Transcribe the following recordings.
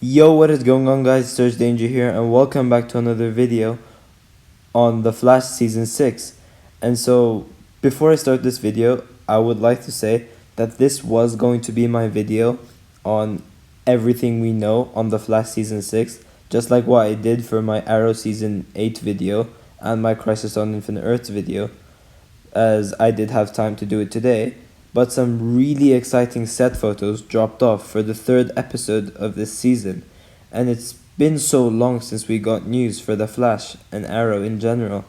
Yo, what is going on, guys? Search Danger here, and welcome back to another video on The Flash Season 6. And so, before I start this video, I would like to say that this was going to be my video on everything we know on The Flash Season 6, just like what I did for my Arrow Season 8 video and my Crisis on Infinite Earths video, as I did have time to do it today. But some really exciting set photos dropped off for the third episode of this season, and it's been so long since we got news for The Flash and Arrow in general,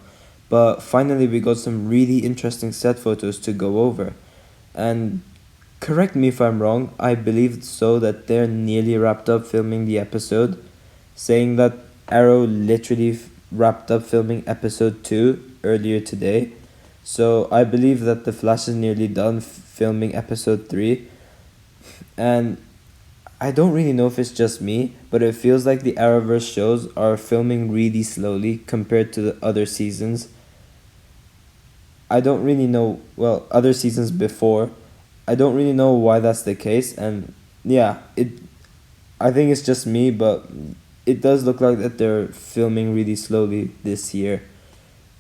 but finally we got some really interesting set photos to go over. And correct me if I'm wrong, I believe so that they're nearly wrapped up filming the episode, saying that Arrow literally wrapped up filming episode 2 earlier today. So I believe that The Flash is nearly done filming episode 3, and I don't really know if it's just me, but it feels like the Arrowverse shows are filming really slowly compared to the other seasons. I don't really know, well, other seasons before. I don't really know why that's the case, and yeah, I think it's just me, but it does look like that they're filming really slowly this year.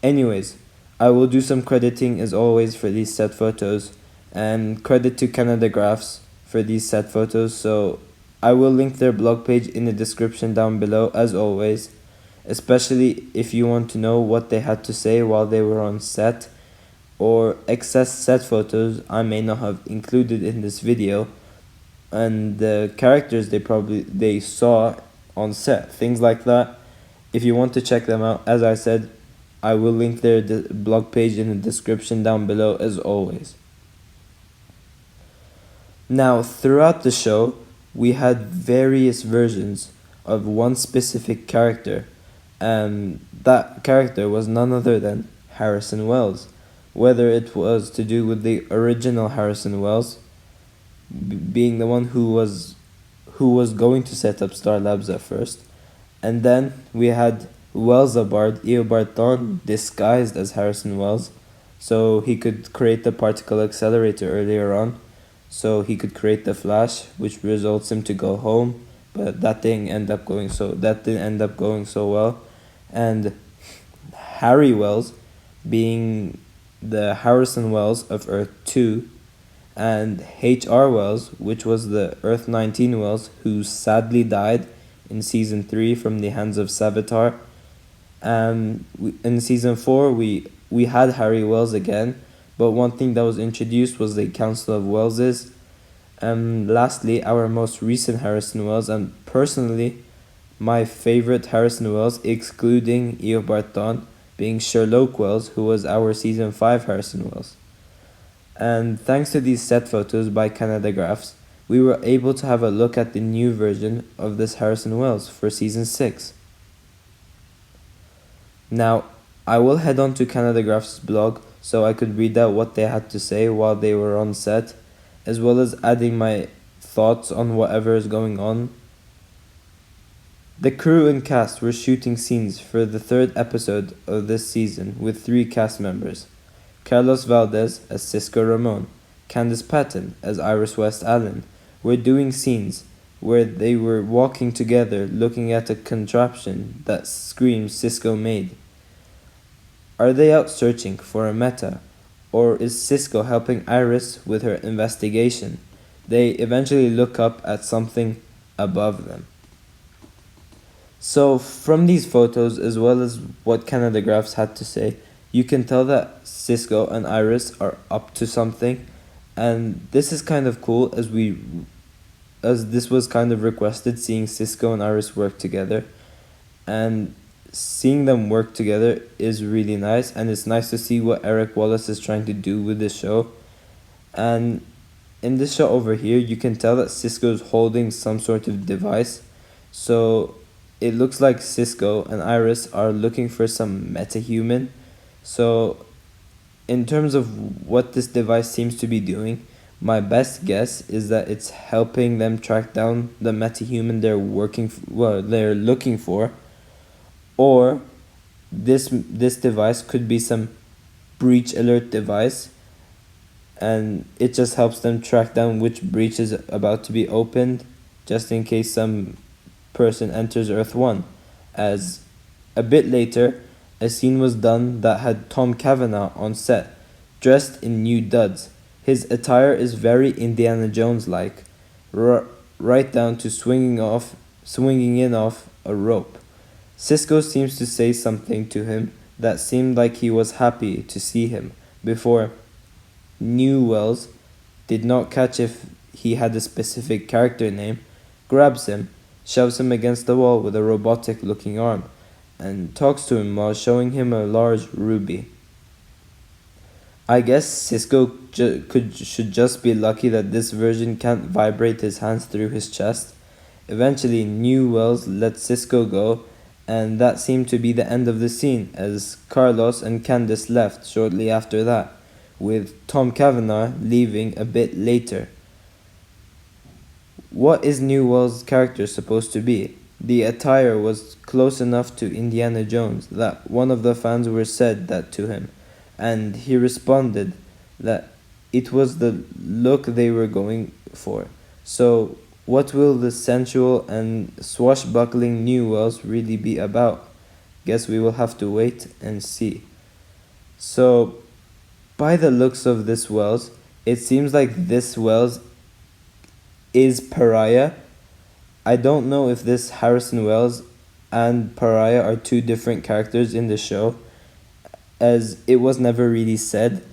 Anyways, I will do some crediting as always for these set photos, and credit to Canadagraphs for these set photos, so I will link their blog page in the description down below as always, especially if you want to know what they had to say while they were on set, or excess set photos I may not have included in this video, and the characters they saw on set, things like that. If you want to check them out, as I said, I will link their blog page in the description down below as always. Now, throughout the show, we had various versions of one specific character, and that character was none other than Harrison Wells. Whether it was to do with the original Harrison Wells, being the one who was going to set up Star Labs at first, and then we had Wells Eobard Thawne disguised as Harrison Wells, so he could create the particle accelerator earlier on, so he could create the Flash, which results him to go home, but that didn't end up going so well. And Harry Wells, being the Harrison Wells of Earth 2, and H.R. Wells, which was the Earth 19 Wells, who sadly died in Season 3 from the hands of Savitar. In Season 4, we had Harry Wells again, but one thing that was introduced was the Council of Welleses. And lastly, our most recent Harrison Wells, and personally, my favorite Harrison Wells, excluding Eobard Thawne, being Sherlock Wells, who was our Season 5 Harrison Wells. And thanks to these set photos by Canadagraphs, we were able to have a look at the new version of this Harrison Wells for Season 6. Now, I will head on to Canadagraphs' blog so I could read out what they had to say while they were on set, as well as adding my thoughts on whatever is going on. The crew and cast were shooting scenes for the third episode of this season with 3 cast members: Carlos Valdez as Cisco Ramon, Candice Patton as Iris West Allen, were doing scenes where they were walking together looking at a contraption that screams Cisco made. Are they out searching for a meta, or is Cisco helping Iris with her investigation? They eventually look up at something above them. So from these photos, as well as what Canadagraphs had to say, you can tell that Cisco and Iris are up to something, and this is kind of cool as this was kind of requested, seeing Cisco and Iris work together, and seeing them work together is really nice, and it's nice to see what Eric Wallace is trying to do with this show. And in this shot over here, you can tell that Cisco is holding some sort of device, so it looks like Cisco and Iris are looking for some metahuman. So in terms of what this device seems to be doing, my best guess is that it's helping them track down the metahuman they're looking for, or this device could be some breach alert device, and it just helps them track down which breach is about to be opened, just in case some person enters Earth 1, as a bit later, a scene was done that had Tom Cavanagh on set, dressed in new duds. His attire is very Indiana Jones-like, right down to swinging in off a rope. Cisco seems to say something to him that seemed like he was happy to see him, before Wells did not catch if he had a specific character name, grabs him, shoves him against the wall with a robotic-looking arm, and talks to him while showing him a large ruby. I guess Cisco should just be lucky that this version can't vibrate his hands through his chest. Eventually, Wells lets Cisco go, and that seemed to be the end of the scene, as Carlos and Candace left shortly after that, with Tom Cavanagh leaving a bit later. What is Wells' character supposed to be? The attire was close enough to Indiana Jones that one of the fans were said that to him, and he responded that it was the look they were going for. So, what will the sensual and swashbuckling Wells really be about? Guess we will have to wait and see. So, by the looks of this Wells, it seems like this Wells is Pariah. I don't know if this Harrison Wells and Pariah are two different characters in the show, as it was never really said.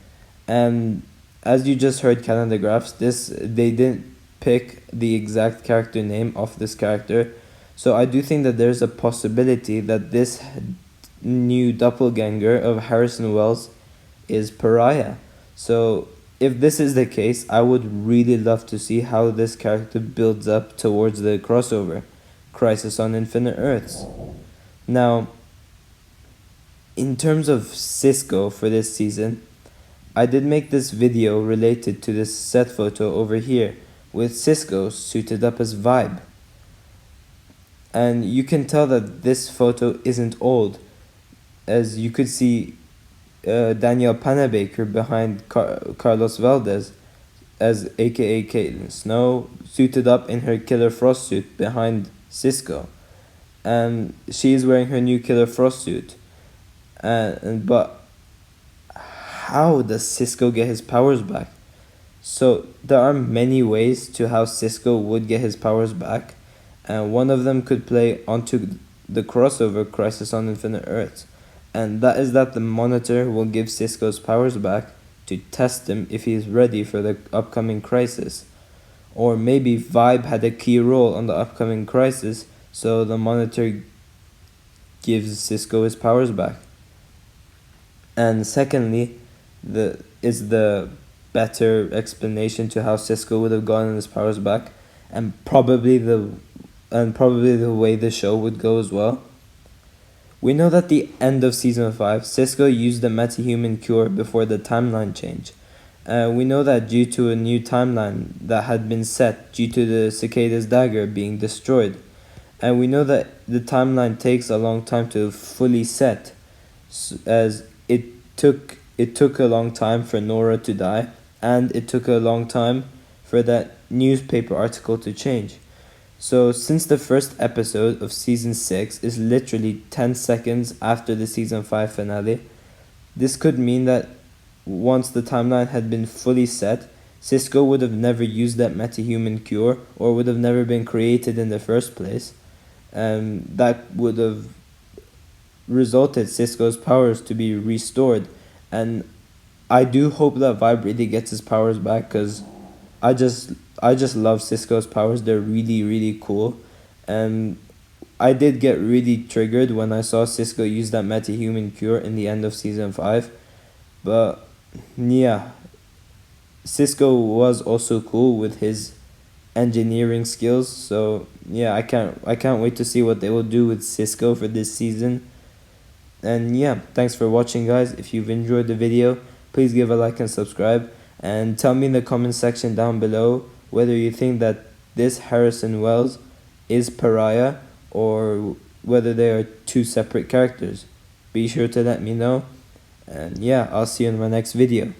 And as you just heard Canadagraphs, they didn't pick the exact character name of this character. So I do think that there's a possibility that this new doppelganger of Harrison Wells is Pariah. So if this is the case, I would really love to see how this character builds up towards the crossover, Crisis on Infinite Earths. Now, in terms of Cisco for this season, I did make this video related to this set photo over here, with Cisco suited up as Vibe. And you can tell that this photo isn't old, as you could see Danielle Panabaker behind Carlos Valdez, as aka Caitlin Snow, suited up in her Killer Frost suit behind Cisco. And she is wearing her new Killer Frost suit. But how does Cisco get his powers back? So there are many ways to how Cisco would get his powers back, and one of them could play onto the crossover Crisis on Infinite Earths, and that is that the Monitor will give Cisco's powers back to test him if he is ready for the upcoming crisis. Or maybe Vibe had a key role on the upcoming crisis, so the Monitor gives Cisco his powers back. And secondly, the better explanation to how Cisco would have gotten his powers back, and probably the way the show would go as well. We know that at the end of season 5, Cisco used the metahuman cure before the timeline change. We know that due to a new timeline that had been set due to the Cicada's dagger being destroyed. And we know that the timeline takes a long time to fully set, as it took a long time for Nora to die, and it took a long time for that newspaper article to change. So since the first episode of season 6 is literally 10 seconds after the season 5 finale, this could mean that once the timeline had been fully set, Cisco would have never used that metahuman cure, or would have never been created in the first place. That would have resulted Cisco's powers to be restored. And I do hope that Vibe really gets his powers back, because I just love Cisco's powers. They're really, really cool. And I did get really triggered when I saw Cisco use that metahuman cure in the end of season 5. But yeah, Cisco was also cool with his engineering skills. So yeah, I can't wait to see what they will do with Cisco for this season. And yeah, thanks for watching, guys. If you've enjoyed the video, please give a like and subscribe, and tell me in the comment section down below whether you think that this Harrison Wells is Pariah, or whether they are two separate characters. Be sure to let me know, and yeah, I'll see you in my next video.